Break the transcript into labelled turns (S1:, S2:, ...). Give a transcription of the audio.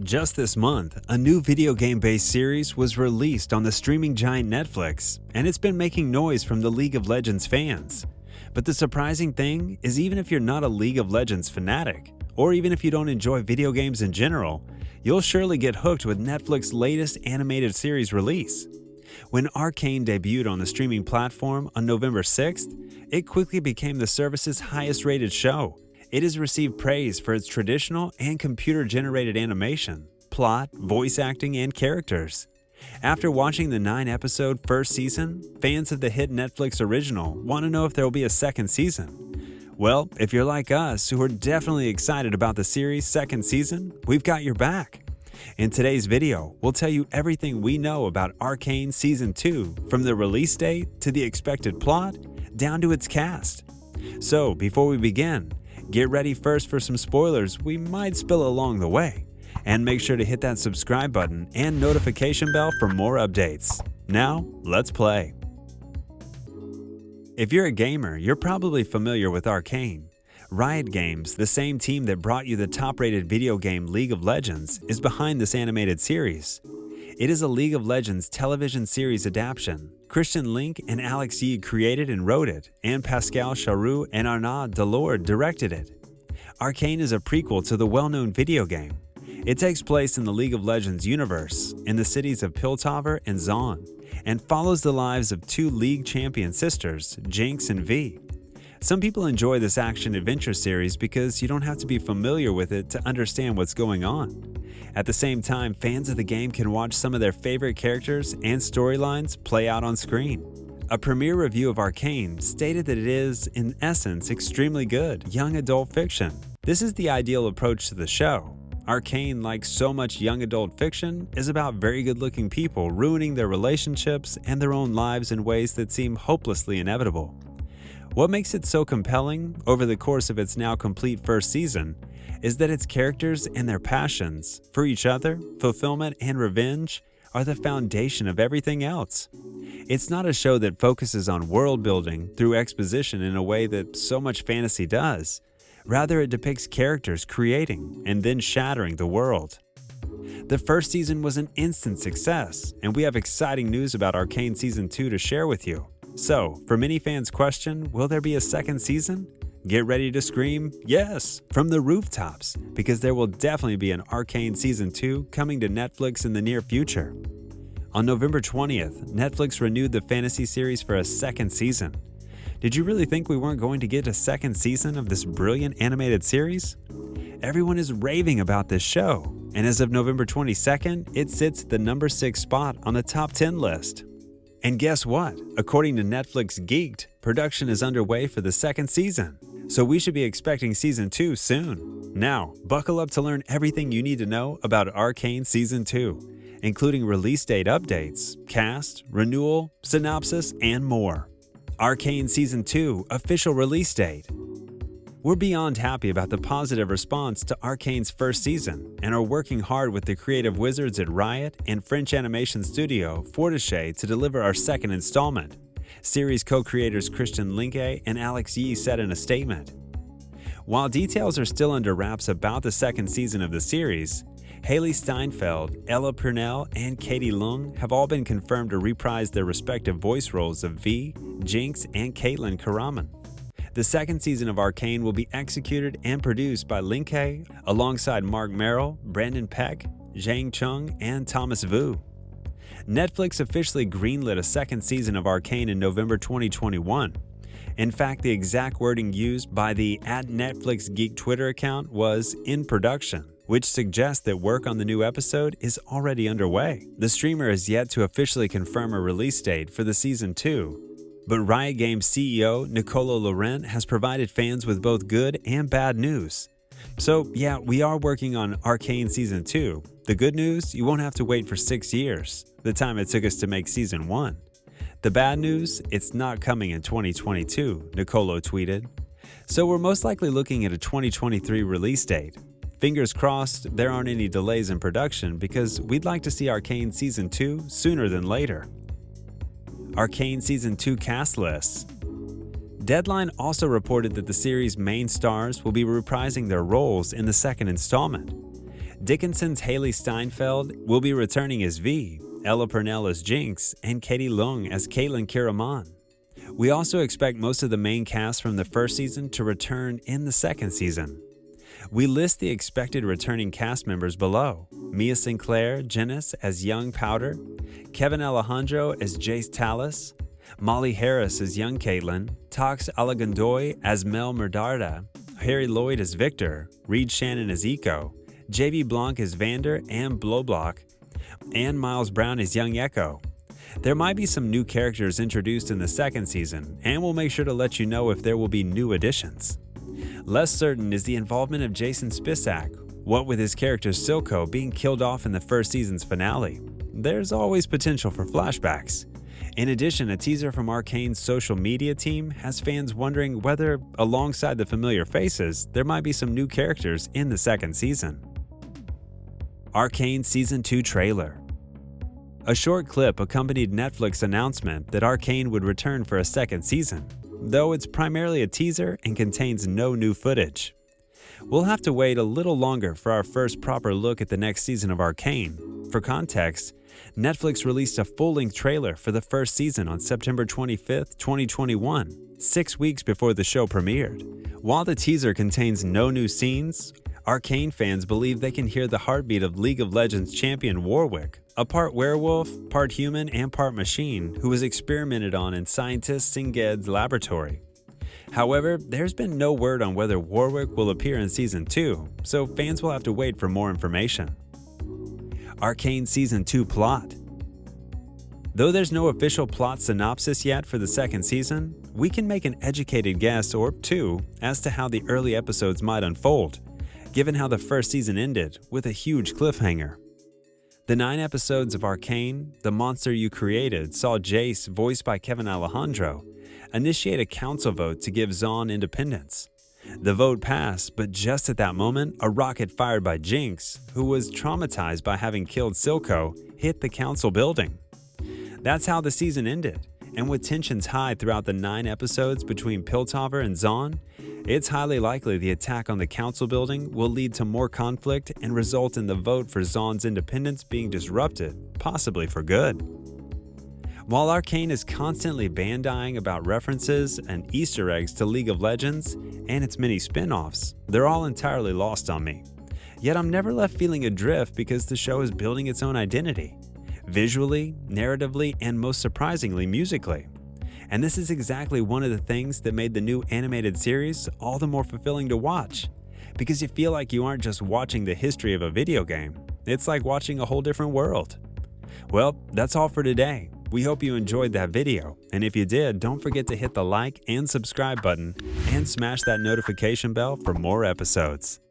S1: Just this month, a new video game-based series was released on the streaming giant Netflix, and it's been making noise from the League of Legends fans. But the surprising thing is, even if you're not a League of Legends fanatic, or even if you don't enjoy video games in general, you'll surely get hooked with Netflix's latest animated series release. When Arcane debuted on the streaming platform on November 6th, it quickly became the service's highest-rated show. It has received praise for its traditional and computer-generated animation, plot, voice acting, and characters. After watching the 9-episode first season, fans of the hit Netflix original want to know if there will be a second season. Well, if you're like us, who are definitely excited about the series' second season, we've got your back. In today's video, we'll tell you everything we know about Arcane Season 2, from the release date to the expected plot, down to its cast. So, before we begin, get ready first for some spoilers we might spill along the way, and make sure to hit that subscribe button and notification bell for more updates. Now, let's play. If you're a gamer, you're probably familiar with Arcane. Riot Games, the same team that brought you the top-rated video game League of Legends, is behind this animated series. It is a League of Legends television series adaptation. Linke and Alex Yee created and wrote it, and Pascal, Charrue, and Arnaud Delord directed it. Arcane is a prequel to the well-known video game. It takes place in the League of Legends universe, in the cities of Piltover and Zaun, and follows the lives of two League champion sisters, Jinx and Vi. Some people enjoy this action-adventure series because you don't have to be familiar with it to understand what's going on. At the same time, fans of the game can watch some of their favorite characters and storylines play out on screen. A premiere review of Arcane stated that it is, in essence, extremely good young adult fiction. This is the ideal approach to the show. Arcane, like so much young adult fiction, is about very good-looking people ruining their relationships and their own lives in ways that seem hopelessly inevitable. What makes it so compelling over the course of its now complete first season is that its characters and their passions for each other, fulfillment, and revenge are the foundation of everything else. It's not a show that focuses on world building through exposition in a way that so much fantasy does. Rather, it depicts characters creating and then shattering the world. The first season was an instant success, and we have exciting news about Arcane Season 2 to share with you. So, for many fans' question, will there be a second season? Get ready to scream yes from the rooftops, because there will definitely be an Arcane Season 2 coming to Netflix in the near future. On November 20th, Netflix renewed the fantasy series for a second season. Did you really think we weren't going to get a second season of this brilliant animated series? Everyone is raving about this show, and as of November 22nd, it sits at the number 6 spot on the top 10 list. And guess what? According to Netflix Geeked, production is underway for the second season, so we should be expecting Season 2 soon. Now, buckle up to learn everything you need to know about Arcane Season 2, including release date updates, cast, renewal, synopsis, and more. Arcane Season 2 official release date. We're beyond happy about the positive response to Arcane's first season and are working hard with the creative wizards at Riot and French animation studio Fortiche to deliver our second installment, series co-creators Linke and Alex Yee said in a statement. While details are still under wraps about the second season of the series, Haley Steinfeld, Ella Purnell, and Katie Lung have all been confirmed to reprise their respective voice roles of Vi, Jinx, and Caitlin Karaman. The second season of Arcane will be executed and produced by Linke alongside Mark Merrill, Brandon Peck, Zhang Chung, and Thomas Vu. Netflix officially greenlit a second season of Arcane in November 2021. In fact, the exact wording used by the @NetflixGeek Twitter account was "in production," which suggests that work on the new episode is already underway. The streamer is yet to officially confirm a release date for the Season 2. But Riot Games CEO Nicolo Laurent has provided fans with both good and bad news. So yeah, we are working on Arcane Season 2. The good news, you won't have to wait for 6 years, the time it took us to make Season 1. The bad news, it's not coming in 2022, Nicolo tweeted. So we're most likely looking at a 2023 release date. Fingers crossed there aren't any delays in production, because we'd like to see Arcane Season 2 sooner than later. Arcane Season 2 cast lists. Deadline also reported that the series' main stars will be reprising their roles in the second installment. Dickinson's Haley Steinfeld will be returning as Vi, Ella Purnell as Jinx, and Katie Leung as Caitlin Kiraman. We also expect most of the main cast from the first season to return in the second season. We list the expected returning cast members below: Mia Sinclair Janice as Young Powder, Kevin Alejandro as Jace Tallis, Molly Harris as Young Caitlin, Tox Alagondoy as Mel Merdarda, Harry Lloyd as Victor, Reed Shannon as Eco, JB Blanc as Vander and Blowblock, and Miles Brown as Young Echo. There might be some new characters introduced in the second season, and we'll make sure to let you know if there will be new additions. Less certain is the involvement of Jason Spisak, what with his character Silco being killed off in the first season's finale. There's always potential for flashbacks. In addition, a teaser from Arcane's social media team has fans wondering whether, alongside the familiar faces, there might be some new characters in the second season. Arcane Season 2 trailer. A short clip accompanied Netflix's announcement that Arcane would return for a second season, though it's primarily a teaser and contains no new footage. We'll have to wait a little longer for our first proper look at the next season of Arcane. For context, Netflix released a full-length trailer for the first season on September 25, 2021, 6 weeks before the show premiered. While the teaser contains no new scenes, Arcane fans believe they can hear the heartbeat of League of Legends champion Warwick, a part werewolf, part human, and part machine who was experimented on in scientist Singed's laboratory. However, there's been no word on whether Warwick will appear in Season 2, so fans will have to wait for more information. Arcane Season 2 plot. Though there's no official plot synopsis yet for the second season, we can make an educated guess or two as to how the early episodes might unfold, given how the first season ended with a huge cliffhanger. The 9 episodes of Arcane, The Monster You Created, saw Jace, voiced by Kevin Alejandro, initiate a council vote to give Zaun independence. The vote passed, but just at that moment, a rocket fired by Jinx, who was traumatized by having killed Silco, hit the council building. That's how the season ended, and with tensions high throughout the 9 episodes between Piltover and Zaun, it's highly likely the attack on the council building will lead to more conflict and result in the vote for Zaun's independence being disrupted, possibly for good. While Arcane is constantly bandying about references and Easter eggs to League of Legends and its many spin-offs, they're all entirely lost on me. Yet I'm never left feeling adrift because the show is building its own identity, visually, narratively, and most surprisingly, musically. And this is exactly one of the things that made the new animated series all the more fulfilling to watch, because you feel like you aren't just watching the history of a video game, it's like watching a whole different world. Well, that's all for today. We hope you enjoyed that video, and if you did, don't forget to hit the like and subscribe button and smash that notification bell for more episodes.